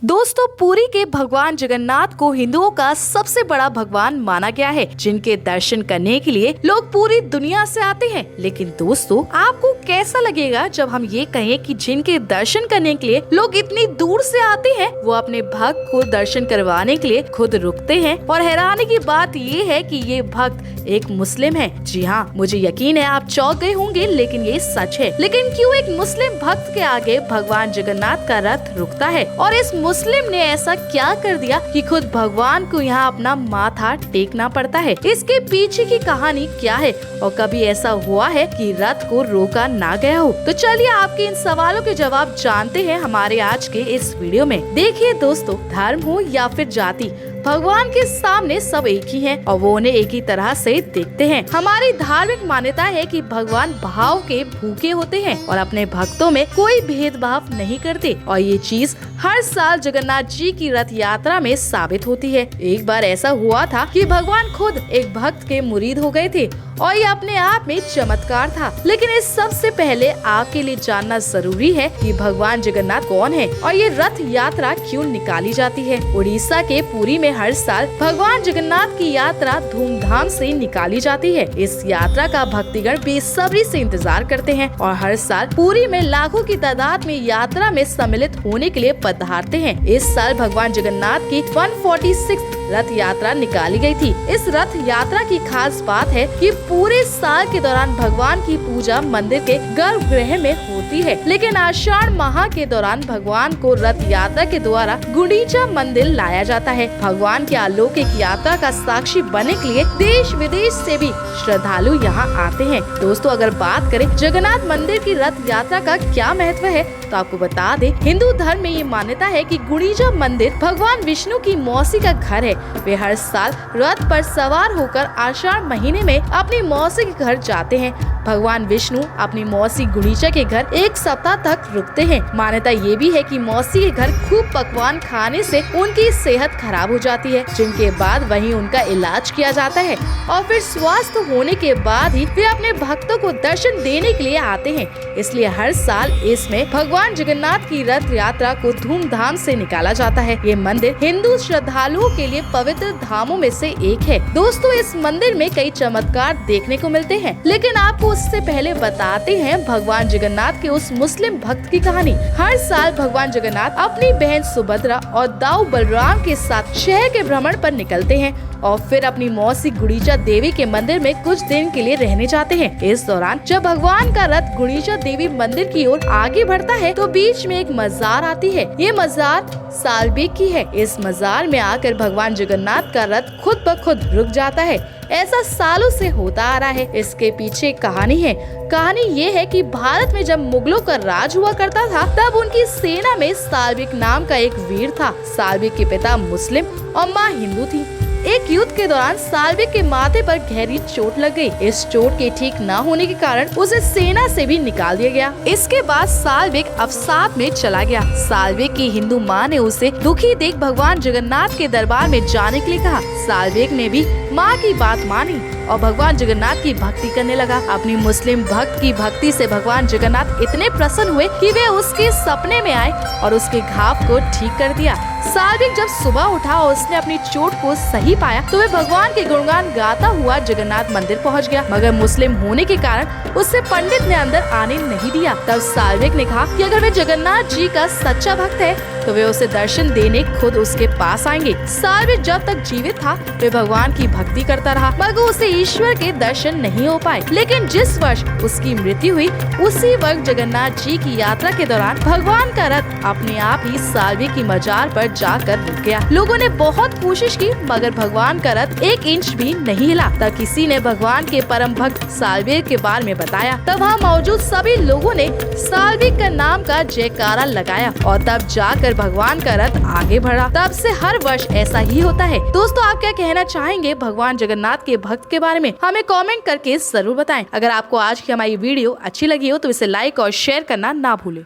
दोस्तों, पुरी के भगवान जगन्नाथ को हिंदुओं का सबसे बड़ा भगवान माना गया है, जिनके दर्शन करने के लिए लोग पूरी दुनिया से आते हैं। लेकिन दोस्तों, आपको कैसा लगेगा जब हम ये कहें कि जिनके दर्शन करने के लिए लोग इतनी दूर से आते हैं, वो अपने भक्त को दर्शन करवाने के लिए खुद रुकते हैं। और हैरानी की बात ये है कि ये भक्त एक मुस्लिम है। जी हाँ, मुझे यकीन है आप चौंक गए होंगे, लेकिन ये सच है। लेकिन क्यों एक मुस्लिम भक्त के आगे भगवान जगन्नाथ का रथ रुकता है, और इस मुस्लिम ने ऐसा क्या कर दिया कि खुद भगवान को यहाँ अपना माथा टेकना पड़ता है? इसके पीछे की कहानी क्या है, और कभी ऐसा हुआ है कि रथ को रोका ना गया हो? तो चलिए आपके इन सवालों के जवाब जानते हैं हमारे आज के इस वीडियो में। देखिए दोस्तों, धर्म हो या फिर जाति, भगवान के सामने सब एक ही हैं और वो उन्हें एक ही तरह से देखते हैं। हमारी धार्मिक मान्यता है कि भगवान भाव के भूखे होते हैं और अपने भक्तों में कोई भेदभाव नहीं करते, और ये चीज हर साल जगन्नाथ जी की रथ यात्रा में साबित होती है। एक बार ऐसा हुआ था कि भगवान खुद एक भक्त के मुरीद हो गए थे, और ये अपने आप में चमत्कार था। लेकिन इस सब से पहले आपके लिए जानना जरूरी है कि भगवान जगन्नाथ कौन है और ये रथ यात्रा क्यों निकाली जाती है। उड़ीसा के पुरी में हर साल भगवान जगन्नाथ की यात्रा धूमधाम से निकाली जाती है। इस यात्रा का भक्तगण बेसब्री से इंतजार करते हैं और हर साल पुरी में लाखों की तादाद में यात्रा में सम्मिलित होने के लिए पधारते हैं। इस साल भगवान जगन्नाथ की 146 रथ यात्रा निकाली गई थी। इस रथ यात्रा की खास बात है कि पूरे साल के दौरान भगवान की पूजा मंदिर के गर्भगृह में होती है, लेकिन आषाढ़ माह के दौरान भगवान को रथ यात्रा के द्वारा गुंडीचा मंदिर लाया जाता है। भगवान की अलौकिक यात्रा का साक्षी बनने के लिए देश विदेश से भी श्रद्धालु यहाँ आते हैं। दोस्तों, अगर बात करें जगन्नाथ मंदिर की रथ यात्रा का क्या महत्व है, तो आपको बता दें, हिंदू धर्म में ये मान्यता है कि गुंडीचा मंदिर भगवान विष्णु की मौसी का घर है। वे हर साल रथ पर सवार होकर आषाढ़ महीने में अपनी मौसी के घर जाते हैं। भगवान विष्णु अपनी मौसी गुंडीचा के घर एक सप्ताह तक रुकते हैं। मान्यता ये भी है कि मौसी के घर खूब पकवान खाने से उनकी सेहत खराब हो जाती है, जिनके बाद वहीं उनका इलाज किया जाता है, और फिर स्वस्थ होने के बाद ही वे अपने भक्तों को दर्शन देने के लिए आते हैं। इसलिए हर साल इसमें भगवान जगन्नाथ की रथ यात्रा को धूमधाम से निकाला जाता है। ये मंदिर हिंदू श्रद्धालुओं के लिए पवित्र धामों में से एक है। दोस्तों, इस मंदिर में कई चमत्कार देखने को मिलते हैं, लेकिन आपको उससे पहले बताते हैं भगवान जगन्नाथ के उस मुस्लिम भक्त की कहानी। हर साल भगवान जगन्नाथ अपनी बहन सुभद्रा और दाऊ बलराम के साथ शहर के भ्रमण पर निकलते हैं और फिर अपनी मौसी गुंडीचा देवी के मंदिर में कुछ दिन के लिए रहने जाते हैं। इस दौरान जब भगवान का रथ गुंडीचा देवी मंदिर की ओर आगे बढ़ता है, तो बीच में एक मजार आती है। ये मजार सालबेग की है। इस मजार में आकर भगवान जगन्नाथ का रथ खुद ब खुद रुक जाता है। ऐसा सालों से होता आ रहा है। इसके पीछे कहानी है। कहानी ये है कि भारत में जब मुगलों का राज हुआ करता था, तब उनकी सेना में सालबेग नाम का एक वीर था। सालबेग के पिता मुस्लिम और माँ हिंदू थी। एक युद्ध के दौरान सालबेग के माथे पर गहरी चोट लग गई। इस चोट के ठीक न होने के कारण उसे सेना से भी निकाल दिया गया। इसके बाद सालबेग अवसाद में चला गया। सालबेग की हिंदू माँ ने उसे दुखी देख भगवान जगन्नाथ के दरबार में जाने के लिए कहा। सालबेग ने भी माँ की बात मानी और भगवान जगन्नाथ की भक्ति करने लगा। अपनी मुस्लिम भक्त की भक्ति से भगवान जगन्नाथ इतने प्रसन्न हुए कि वे उसके सपने में आए और उसके घाव को ठीक कर दिया। सालबेग जब सुबह उठा और उसने अपनी चोट को सही पाया, तो वे भगवान के गुणगान गाता हुआ जगन्नाथ मंदिर पहुंच गया। मगर मुस्लिम होने के कारण उससे पंडित ने अंदर आने नहीं दिया। तब सालबेग ने कहा कि अगर वे जगन्नाथ जी का सच्चा भक्त है, तो वे उसे दर्शन देने खुद उसके पास आएंगे। सालबेग जब तक जीवित था, वे भगवान की भक्ति करता रहा, मगर उसे ईश्वर के दर्शन नहीं हो पाए। लेकिन जिस वर्ष उसकी मृत्यु हुई, उसी वक्त जगन्नाथ जी की यात्रा के दौरान भगवान का रथ अपने आप ही सालबेग की मजार पर जाकर रुक गया। लोगों ने बहुत कोशिश की, मगर भगवान का रथ 1 इंच भी नहीं हिला। तब किसी ने भगवान के परम भक्त सालबेग के बारे में बताया। तब वहाँ मौजूद सभी लोगों ने सालबेग का नाम का जयकारा लगाया और तब जाकर भगवान का रथ आगे बढ़ा। तब से हर वर्ष ऐसा ही होता है। दोस्तों, आप क्या कहना चाहेंगे भगवान जगन्नाथ के भक्त के बारे में? हमें कमेंट करके जरूर बताएं। अगर आपको आज की हमारी वीडियो अच्छी लगी हो, तो इसे लाइक और शेयर करना ना भूलें।